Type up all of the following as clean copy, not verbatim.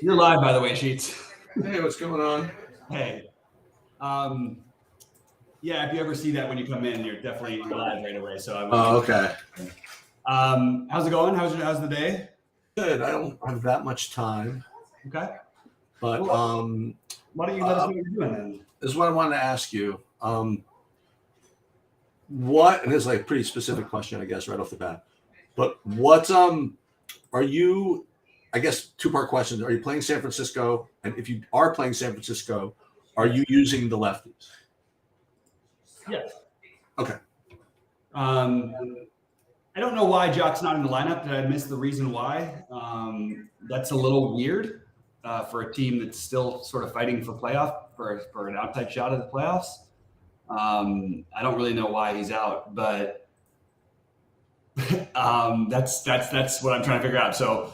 You're live, by the way, Sheets. Hey, what's going on? Hey. Yeah, if you ever see that when you come in, you're definitely live right away. So okay. How's it going? How's the day? Good. I don't have that much time. Okay. But why don't you let us know what you're doing then? This is what I wanted to ask you. What, and this is like a pretty specific question, I guess, right off the bat. But what are you, I guess, two-part questions. Are you playing San Francisco? And if you are playing San Francisco, are you using the lefties? Yes. Okay. I don't know why Jock's not in the lineup. Did I miss the reason why? That's a little weird for a team that's still sort of fighting for for an outside shot at the playoffs. I don't really know why he's out, but that's what I'm trying to figure out. So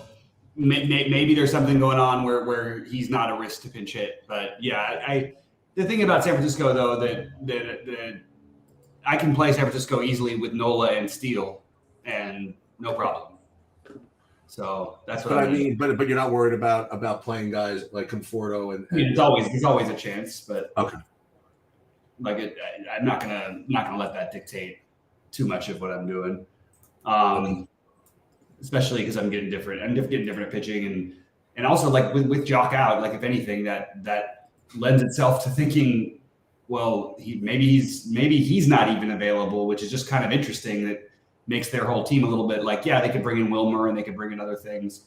maybe there's something going on where he's not a risk to pinch hit. But yeah, the thing about San Francisco though that I can play San Francisco easily with Nola and Steele and no problem. So that's what I mean. But you're not worried about playing guys like Conforto and. I mean, there's always a chance, but okay. Like I'm not gonna let that dictate too much of what I'm doing, especially because I'm getting different. I'm getting different at pitching, and also like with Jock out, like if anything, that lends itself to thinking, well, maybe he's not even available, which is just kind of interesting. That makes their whole team a little bit like, yeah, they could bring in Wilmer and they could bring in other things,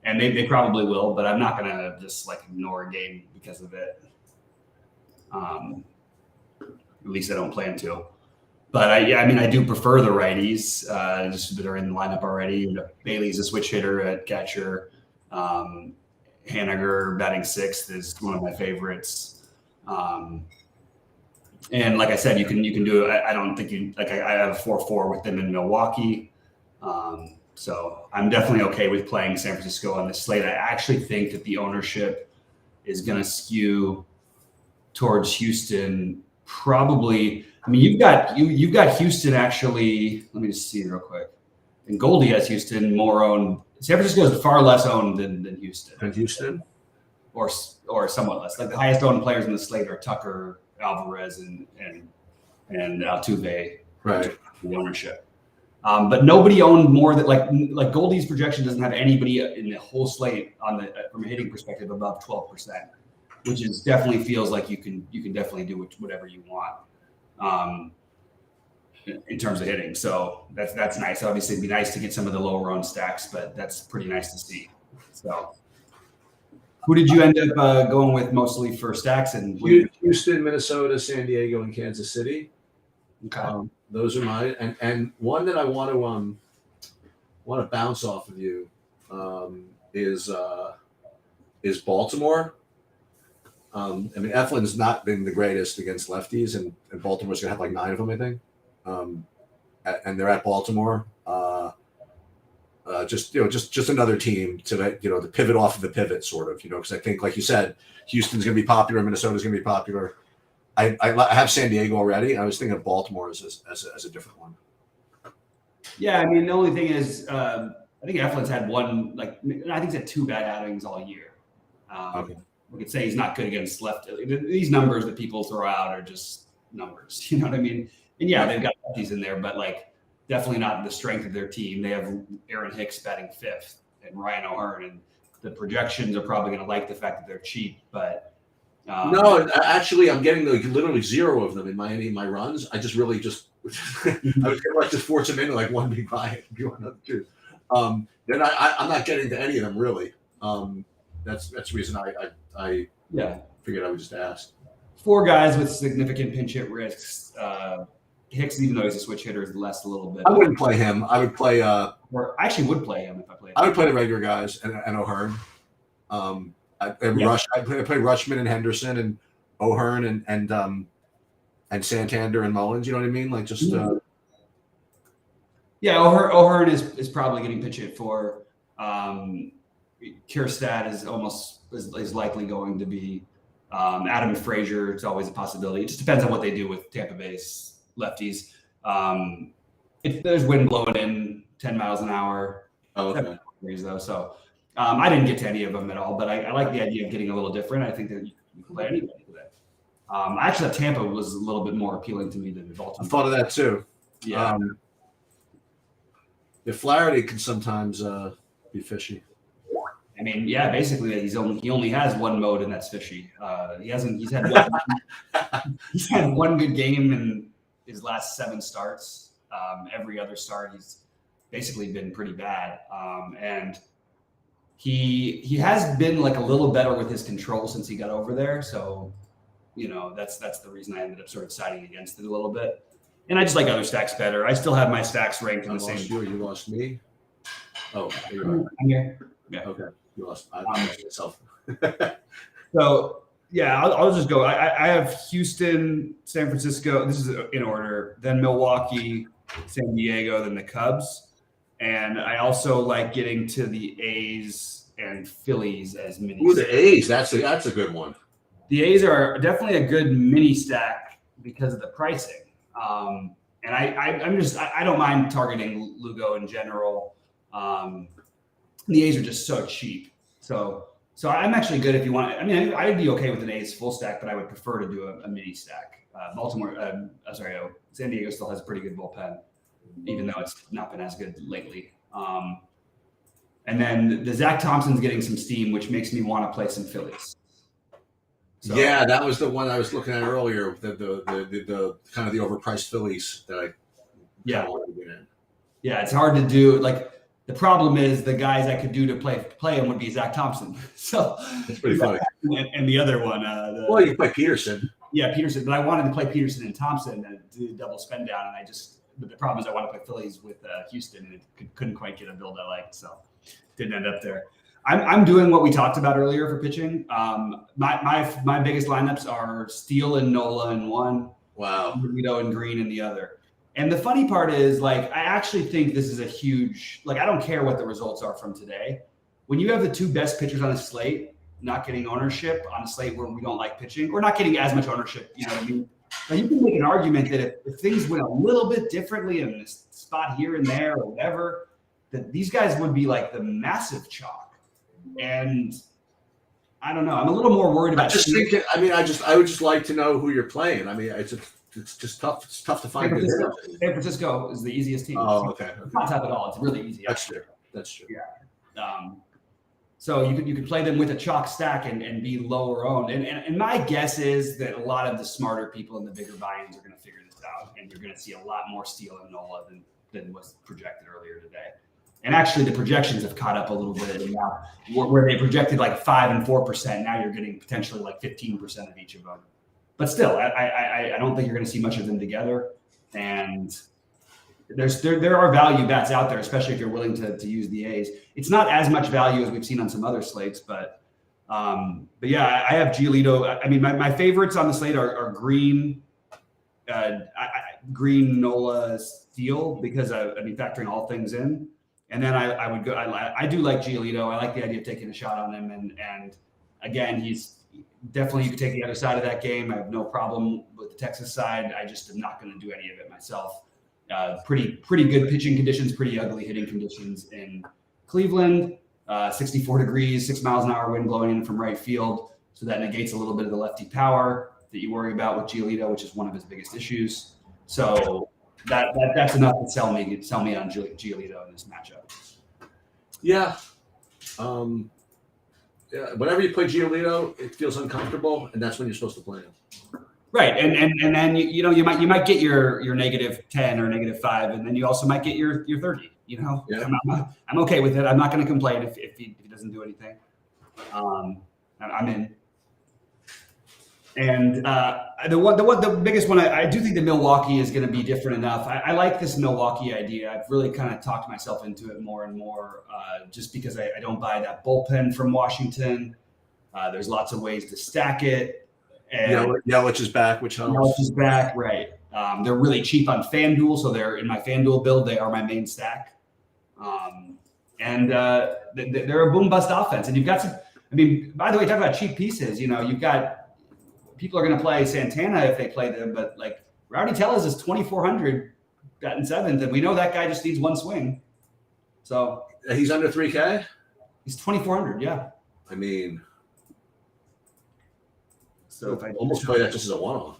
and they probably will, but I'm not gonna just like ignore a game because of it. At least I don't plan to. But I do prefer the righties just that are in the lineup already. Bailey's a switch hitter at catcher. Haniger batting sixth is one of my favorites. And like I said, you can do it. I don't think you like. I have a 4-4 with them in Milwaukee. So I'm definitely okay with playing San Francisco on this slate. I actually think that the ownership is going to skew towards Houston. Probably. I mean, you've got Houston actually. Let me just see real quick. And Goldie has Houston more owned. San Francisco is far less owned than Houston. And Houston, or somewhat less. Like the highest owned players in the slate are Tucker, Alvarez, and Altuve. Right. The ownership. But nobody owned more than like Goldie's projection doesn't have anybody in the whole slate from a hitting perspective above 12%. Which is definitely feels like you can definitely do whatever you want in terms of hitting. So that's nice. Obviously, it'd be nice to get some of the lower owned stacks, but that's pretty nice to see. So, who did you end up going with mostly for stacks? And Houston, Minnesota, San Diego, and Kansas City. Okay, those are mine. And one that I want to bounce off of you is Baltimore. I mean, Eflin's not been the greatest against lefties, and Baltimore's gonna have like 9 of them, I think. And they're at Baltimore. Just another team to pivot off of the pivot, sort of, because I think, like you said, Houston's gonna be popular, Minnesota's gonna be popular. I have San Diego already. I was thinking of Baltimore as a different one. Yeah, I mean, the only thing is, I think Eflin's had one. I think he's had 2 bad outings all year. Okay. We could say he's not good against left. These numbers that people throw out are just numbers. You know what I mean? And yeah, they've got lefties in there, but definitely not the strength of their team. They have Aaron Hicks batting 5th and Ryan O'Hearn, and the projections are probably going to like the fact that they're cheap. But no, actually, I'm getting literally 0 of them in my runs. I just really I was going to just force them into one big buy if you want to choose. Then I'm not getting to any of them really. That's the reason I figured I would just ask. 4 guys with significant pinch hit risks. Hicks, even though he's a switch hitter, is less a little bit. I wouldn't play him. I would play. Or I actually would play him if I played him. I would play the regular guys and O'Hearn. I'd play Rutschman and Henderson and O'Hearn and Santander and Mullins. You know what I mean? Yeah, O'Hearn is probably getting pinch hit for. Kierstad is likely going to be. Adam Frazier, it's always a possibility. It just depends on what they do with Tampa Bay's lefties. If there's wind blowing in 10 miles an hour. Oh, okay. Though. So I didn't get to any of them at all, but I like the idea of getting a little different. I think that you can play anybody today. Actually, Tampa was a little bit more appealing to me than Baltimore. I thought of that too. Yeah. The Flaherty can sometimes be fishy. I mean, yeah, basically he only has one mode, and that's fishy. He's had one good game in his last 7 starts. Every other start he's basically been pretty bad. And he has been like a little better with his control since he got over there. So, that's the reason I ended up sort of siding against it a little bit. And I just like other stacks better. I still have my stacks ranked in the same. You lost me. Oh, you're I'm here. Yeah. Okay. You lost. I lost myself. So yeah, I'll just go. I have Houston, San Francisco. This is in order. Then Milwaukee, San Diego, then the Cubs. And I also like getting to the A's and Phillies as mini. Ooh, the A's. That's a good one. The A's are definitely a good mini stack because of the pricing. And I don't mind targeting Lugo in general. The A's are just so cheap. So I'm actually good if you want. I mean, I'd be okay with an A's full stack, but I would prefer to do a mini stack. San Diego still has a pretty good bullpen, even though it's not been as good lately. And then the Zach Thompson's getting some steam, which makes me want to play some Phillies. So, yeah, that was the one I was looking at earlier. The kind of the overpriced Phillies that I wanted to get in. Yeah, it's hard to do. Like the problem is the guys I could do to play him would be Zach Thompson. So that's pretty funny. And the other one, well, you play Peterson. Yeah, Peterson. But I wanted to play Peterson and Thompson and do the double spin down, and but the problem is I want to play Phillies with Houston, and it couldn't quite get a build I liked, so didn't end up there. I'm doing what we talked about earlier for pitching. My biggest lineups are Steele and Nola in one. Wow. Burrito and Green in the other. And the funny part is, like, I actually think this is a huge, like, I don't care what the results are from today. When you have the 2 best pitchers on a slate not getting ownership on a slate where we don't like pitching, or not getting as much ownership, you know what I mean? Now, you can make an argument that if things went a little bit differently in this spot here and there or whatever, that these guys would be like the massive chalk. And I don't know. I'm a little more worried about. I would just like to know who you're playing. I mean, it's just tough. It's tough to find. San Francisco is the easiest team. Oh, okay. It's not tough at all. It's really easy. That's true. That's true. Yeah. So you could play them with a chalk stack and be lower owned. And my guess is that a lot of the smarter people in the bigger buy-ins are going to figure this out, and you're going to see a lot more Steele and Nola than was projected earlier today. And actually, the projections have caught up a little bit. And now, where they projected like 5 and 4%, now you're getting potentially like 15% of each of them. But still, I don't think you're going to see much of them together. And there are value bats out there, especially if you're willing to use the A's. It's not as much value as we've seen on some other slates, but yeah, I have Giolito. I mean, my favorites on the slate are Green, Green, Nola, Steele, because factoring all things in. And then I would go. I do like Giolito. I like the idea of taking a shot on him. And again, he's definitely, you could take the other side of that game. I have no problem with the Texas side. I just am not going to do any of it myself. Pretty good pitching conditions, pretty ugly hitting conditions in Cleveland. 64 degrees, 6 miles an hour wind blowing in from right field. So that negates a little bit of the lefty power that you worry about with Giolito, which is one of his biggest issues. So that's enough to sell me on Giolito in this matchup. Yeah. Whenever you play Giolito, it feels uncomfortable, and that's when you're supposed to play him. Right, and then you might get your -10 or -5, and then you also might get your 30. Yeah. I'm okay with it. I'm not going to complain if he doesn't do anything. I'm in. And the biggest one, I do think that Milwaukee is going to be different enough. I like this Milwaukee idea. I've really kind of talked myself into it more and more, just because I don't buy that bullpen from Washington. There's lots of ways to stack it. And Yelich is back, which helps. Yelich is back, right. They're really cheap on FanDuel, so they're in my FanDuel build. They are my main stack. And they're a boom-bust offense. And you've got some – I mean, by the way, talk about cheap pieces. You've got – people are going to play Santana if they play them, but like Rowdy Tellez is 2,400 batting 7th, and we know that guy just needs one swing. So He's under 3K? he's 2,400. Yeah. I mean, So if I almost play that just as a one-off.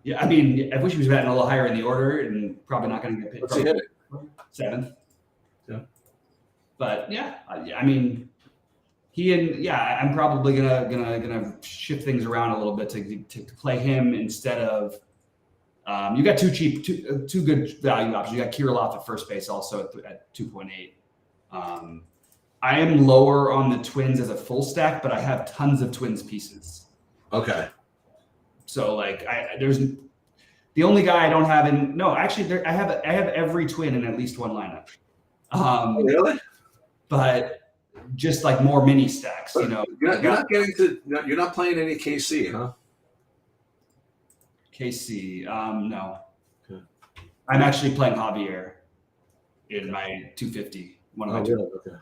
yeah, I mean, I wish he was batting a little higher in the order, and probably not going to get picked. What's he hitting? 7th. Yeah. But yeah, I mean, I'm probably gonna shift things around a little bit to play him instead of. You got two good value options. You got Kirilloff at first base also at 2.8. I am lower on the Twins as a full stack, but I have tons of Twins pieces. Okay. So like there's the only guy I don't have in. No, actually, I have every Twin in at least one lineup. Really? But just like more mini stacks, you know. You're not playing any KC, huh? KC, no. Okay. I'm actually playing Javier in my 250. One of my really? Okay.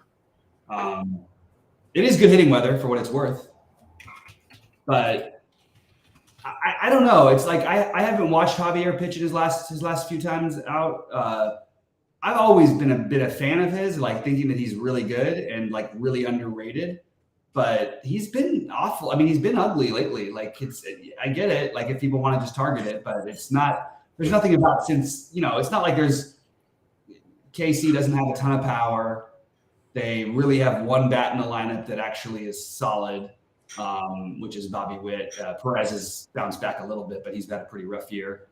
It is good hitting weather for what it's worth, but I don't know. It's like I haven't watched Javier pitch his last few times out. I've always been a fan of his, like thinking that he's really good and like really underrated. But he's been awful. I mean, he's been ugly lately. Like I get it. Like if people want to just target it, but it's not. There's nothing about since it's not like KC doesn't have a ton of power. They really have one bat in the lineup that actually is solid, which is Bobby Witt. Perez has bounced back a little bit, but he's had a pretty rough year.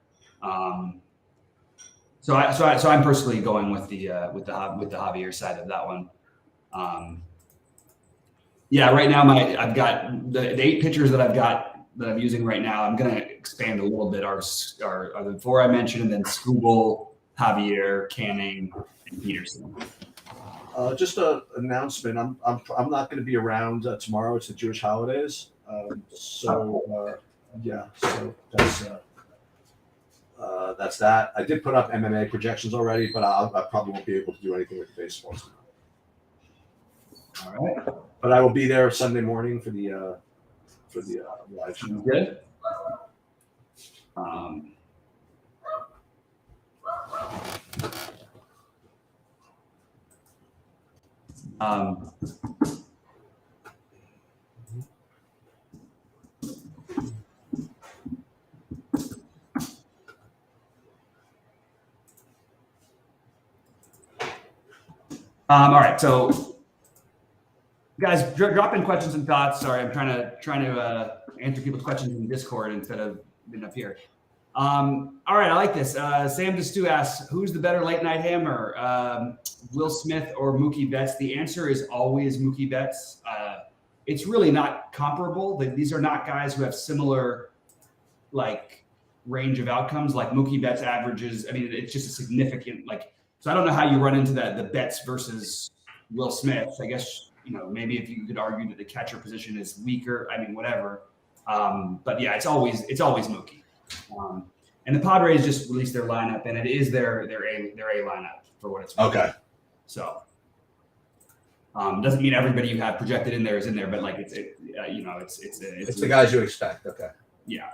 So I'm personally going with the Javier side of that one. Yeah, right now I've got the 8 pitchers that I'm using right now. I'm going to expand a little bit. Are the 4 I mentioned, and then Skubal, Javier, Canning, and Peterson. Just an announcement. I'm not going to be around tomorrow. It's the Jewish holidays. So that's that. I did put up MMA projections already, but I probably won't be able to do anything with the baseball tomorrow. All right. But I will be there Sunday morning for the live show. Good. All right, so guys, drop in questions and thoughts. Sorry, I'm trying to answer people's questions in Discord instead of being up here. All right, I like this. Sam DeStew asks, who's the better late night hammer, Will Smith or Mookie Betts? The answer is always Mookie Betts. It's really not comparable. These are not guys who have similar like range of outcomes. Like Mookie Betts averages. I mean, it's just a significant like. So I don't know how you run into that. The Betts versus Will Smith. I guess maybe if you could argue that the catcher position is weaker. I mean, whatever. But yeah, it's always Mookie. And the Padres just released their lineup, and it is their A lineup for what it's worth. Okay. So doesn't mean everybody you have projected in there is in there, but like it's the guys you expect. Okay. Yeah.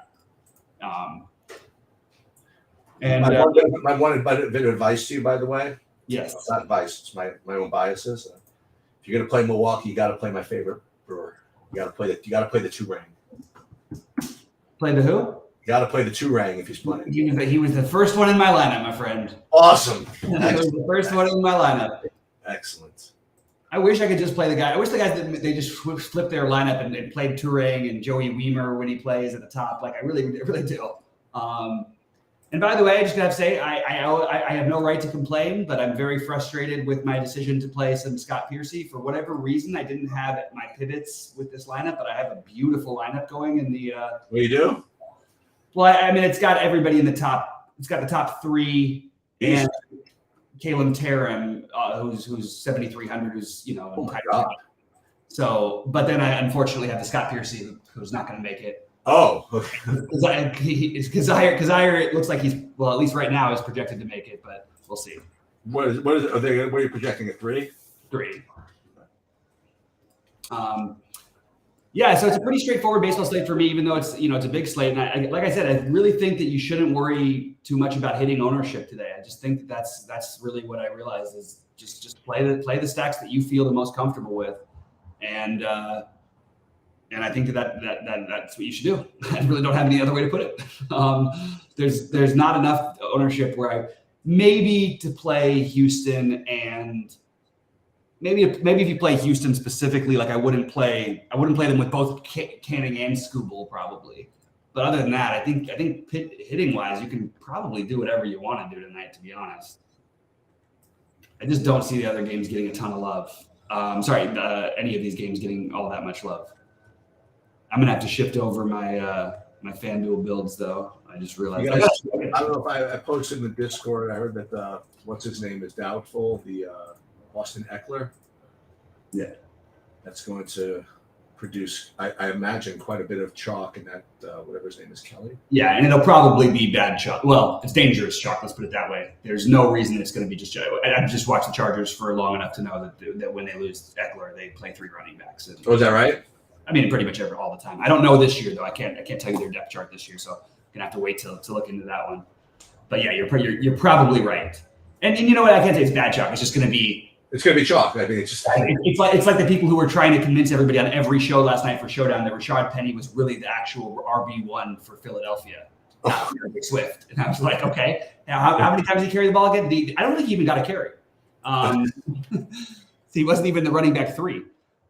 And my one bit of advice to you, by the way. Yes. It's not advice. It's my own biases. If you're gonna play Milwaukee, you got to play my favorite brewer. You got to play the 2-ring. Play the who? You got to play the 2-ring if he's playing. He was the first one in my lineup, my friend. Awesome. He was the first one in my lineup. Excellent. I wish I could just play the guy. I wish the guys they just flipped their lineup and played Turang and Joey Weimer when he plays at the top. Like I really do. And by the way, I just gotta say I have no right to complain, but I'm very frustrated with my decision to play some Scott Piercy. For whatever reason, I didn't have my pivots with this lineup, but I have a beautiful lineup going in the. What do you do? Well, I mean, it's got everybody in the top. It's got the top 3 and Caleb Tarum, who's 7,300, who's Oh my God. So, but then I unfortunately have the Scott Piercy who's not going to make it. Oh, okay. Because it looks like he's at least right now is projected to make it, but we'll see. What is it? What are you projecting, a 3? 3. Yeah, so it's a pretty straightforward baseball slate for me, even though it's it's a big slate. And like I said, I really think that you shouldn't worry too much about hitting ownership today. I just think that that's really what I realized is just play the stacks that you feel the most comfortable with, and I think that's what you should do. I really don't have any other way to put it. There's not enough ownership where I maybe to play Houston and. Maybe if you play Houston specifically, like I wouldn't play them with both Canning and Skubal probably. But other than that, I think hitting wise, you can probably do whatever you want to do tonight. To be honest, I just don't see the other games getting a ton of love. Any of these games getting all that much love. I'm gonna have to shift over my my FanDuel builds though. I just realized. I don't know if I posted in the Discord. I heard that what's his name is doubtful. The Austin Eckler. Yeah. That's going to produce, I imagine, quite a bit of chalk in that, whatever his name is, Kelly. Yeah, and it'll probably be bad chalk. Well, it's dangerous chalk, let's put it that way. There's no reason it's going to be just I've just watched the Chargers for long enough to know that when they lose Eckler, they play 3 running backs. And, is that right? I mean, pretty much all the time. I don't know this year, though. I can't tell you their depth chart this year, so I'm going to have to wait to look into that one. But yeah, you're probably right. And you know what? I can't say it's bad chalk. It's just going to be chalk. I mean, it's like the people who were trying to convince everybody on every show last night for Showdown that Rashad Penny was really the actual RB1 for Philadelphia. Swift. And I was like, okay, now how many times did he carry the ball again? I don't think he even got a carry. He wasn't even the running back 3.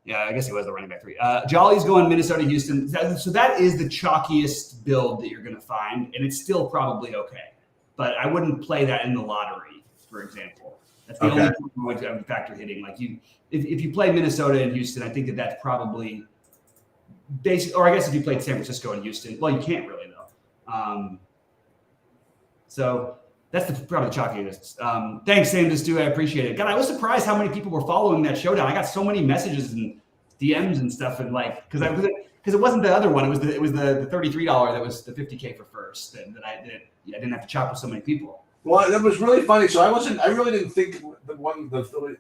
Yeah, I guess he was the running back 3. Jolly's going Minnesota, Houston. So that is the chalkiest build that you're going to find, and it's still probably okay. But I wouldn't play that in the lottery, for example. That's the only point I would factor hitting. Like if you play Minnesota and Houston, I think that's probably basic. Or I guess if you played San Francisco and Houston, well, you can't really though. So that's probably the chalkiest. Thanks, Sam. Stu. I appreciate it. God, I was surprised how many people were following that Showdown. I got so many messages and DMs and stuff, and like because it wasn't the other one. It was the $33 that was the $50K for first, and that I didn't have to chop with so many people. Well, that was really funny. So I really didn't think at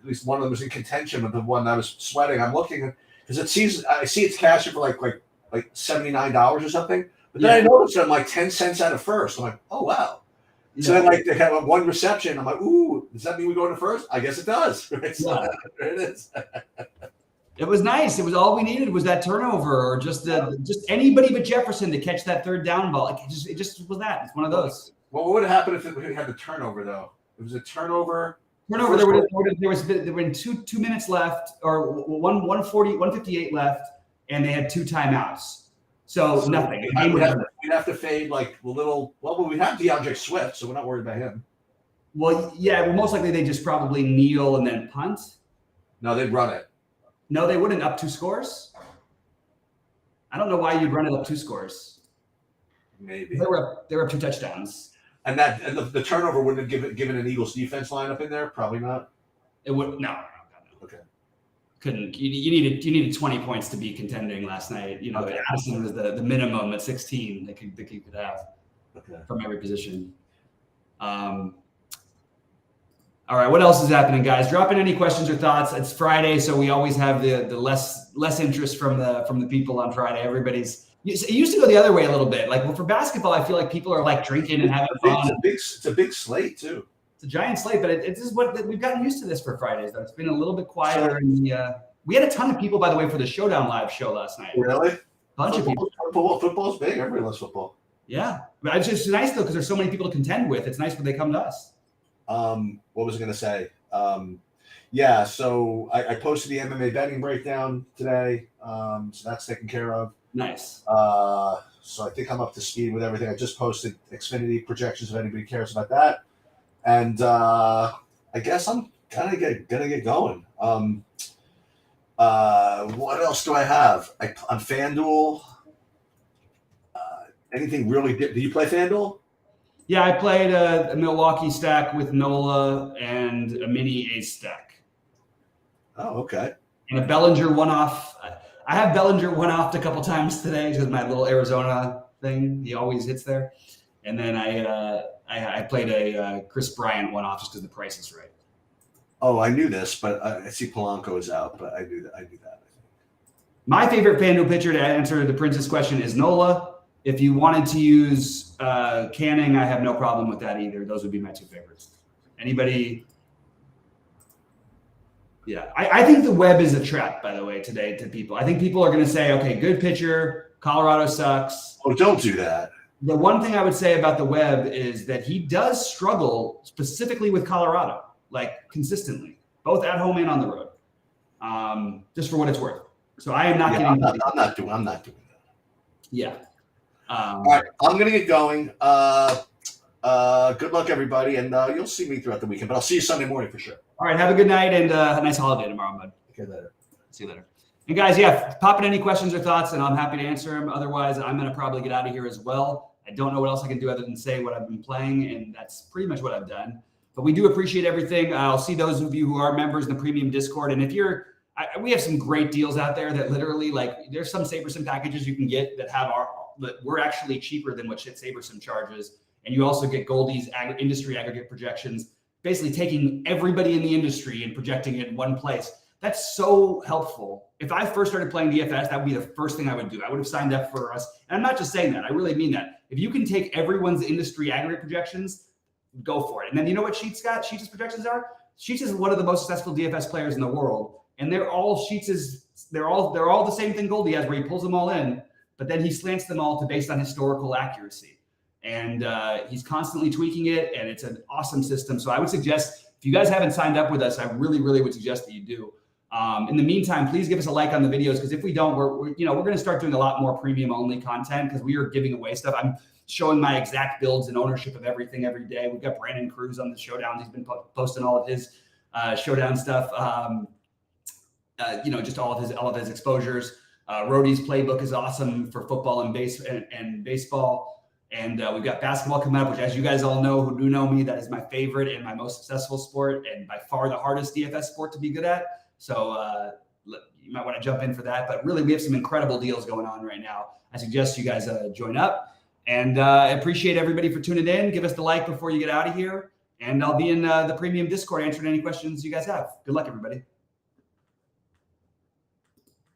least one of them was in contention with the one I was sweating. I'm looking because I see it's cashed for like $79 or something. But then I noticed I'm like 10 cents out of first. I'm like, oh wow. So then they have one reception. I'm like, ooh, does that mean we go to first? I guess it does. Right? So there it is. It was nice. It was all we needed was that turnover, or just anybody but Jefferson to catch that third down ball. Like it just was that. It's one of those. Well, what would have happened if we had the turnover though? It was a turnover. There were 2 minutes left, or 158 left, and they had 2 timeouts. So nothing. We'd have to fade like a little. Well, we have DeAndre Swift, so we're not worried about him. Well, yeah. Well, most likely they just probably kneel and then punt. No, they'd run it. No, they wouldn't. Up 2 scores. I don't know why you'd run it up 2 scores. Maybe they were up 2 touchdowns. And the turnover wouldn't have given an Eagles defense lineup in there. Probably not. It would no. Okay. Couldn't you needed 20 points to be contending last night. You know, okay. Addison was the minimum at 16 that you could have from every position. All right, what else is happening, guys? Drop in any questions or thoughts. It's Friday, so we always have the less interest from the people on Friday. It used to go the other way a little bit. Like for basketball, I feel like people are like drinking and having fun. It's a big slate too. It's a giant slate, but it's just what we've gotten used to this for Fridays. Though it's been a little bit quieter. We had a ton of people, by the way, for the Showdown live show last night. Really? Bunch of people. Football's big. Everybody loves football. Yeah, but it's just nice though because there's so many people to contend with. It's nice when they come to us. What was I going to say? Yeah, so I posted the MMA betting breakdown today. So that's taken care of. Nice. So I think I'm up to speed with everything. I just posted Xfinity projections if anybody cares about that. And I guess I'm kind of gonna get going. What else do I have? On FanDuel, anything really? Do you play FanDuel? Yeah, I played a Milwaukee stack with Nola and a mini ace stack. Oh, okay. And a Bellinger one-off. I have Bellinger one-offed a couple times today because my little Arizona thing. He always hits there. And then I played a Chris Bryant one-off just because the price is right. Oh, I knew this, but I see Polanco is out, but I knew that. I think. My favorite FanDuel pitcher, to answer the Prince's question, is Nola. If you wanted to use Canning, I have no problem with that either. Those would be my two favorites. Anybody? Yeah, I think the web is a trap, by the way, today to people. I think people are going to say, okay, good pitcher, Colorado sucks. Oh, don't do that. The one thing I would say about the web is that he does struggle specifically with Colorado, like consistently, both at home and on the road, just for what it's worth. So I am not getting. I'm not doing that. Yeah. All right, I'm gonna get going. Good luck, everybody, and you'll see me throughout the weekend. But I'll see you Sunday morning for sure. All right, have a good night and a nice holiday tomorrow, bud. Okay, later. See you later. And guys, yeah, pop in any questions or thoughts, and I'm happy to answer them. Otherwise, I'm gonna probably get out of here as well. I don't know what else I can do other than say what I've been playing, and that's pretty much what I've done. But we do appreciate everything. I'll see those of you who are members in the premium Discord, and if you're we have some great deals out there that literally, like, there's some SaberSim packages you can get that have that we're actually cheaper than what SaberSim charges. And you also get Goldie's industry aggregate projections, basically taking everybody in the industry and projecting it in one place. That's so helpful. If I first started playing DFS, that would be the first thing I would do. I would have signed up for us. And I'm not just saying that. I really mean that. If you can take everyone's industry aggregate projections, go for it. And then you know what Sheets got? Sheets' projections are? Sheets is one of the most successful DFS players in the world. And they're all they're all the same thing Goldie has, where he pulls them all in, but then he slants them all to based on historical accuracy. And he's constantly tweaking it, and it's an awesome system. So I would suggest, if you guys haven't signed up with us, I really, really would suggest that you do. In the meantime, please give us a like on the videos, because if we don't, we're going to start doing a lot more premium only content, because we are giving away stuff. I'm showing my exact builds and ownership of everything every day. We've got Brandon Cruz on the Showdown. He's been posting all of his Showdown stuff. Just all of his exposures. Rhodey's playbook is awesome for football and baseball. And we've got basketball coming up, which, as you guys all know, who do know me, that is my favorite and my most successful sport, and by far the hardest DFS sport to be good at. So you might want to jump in for that. But really, we have some incredible deals going on right now. I suggest you guys join up. And I appreciate everybody for tuning in. Give us the like before you get out of here. And I'll be in the premium Discord answering any questions you guys have. Good luck, everybody.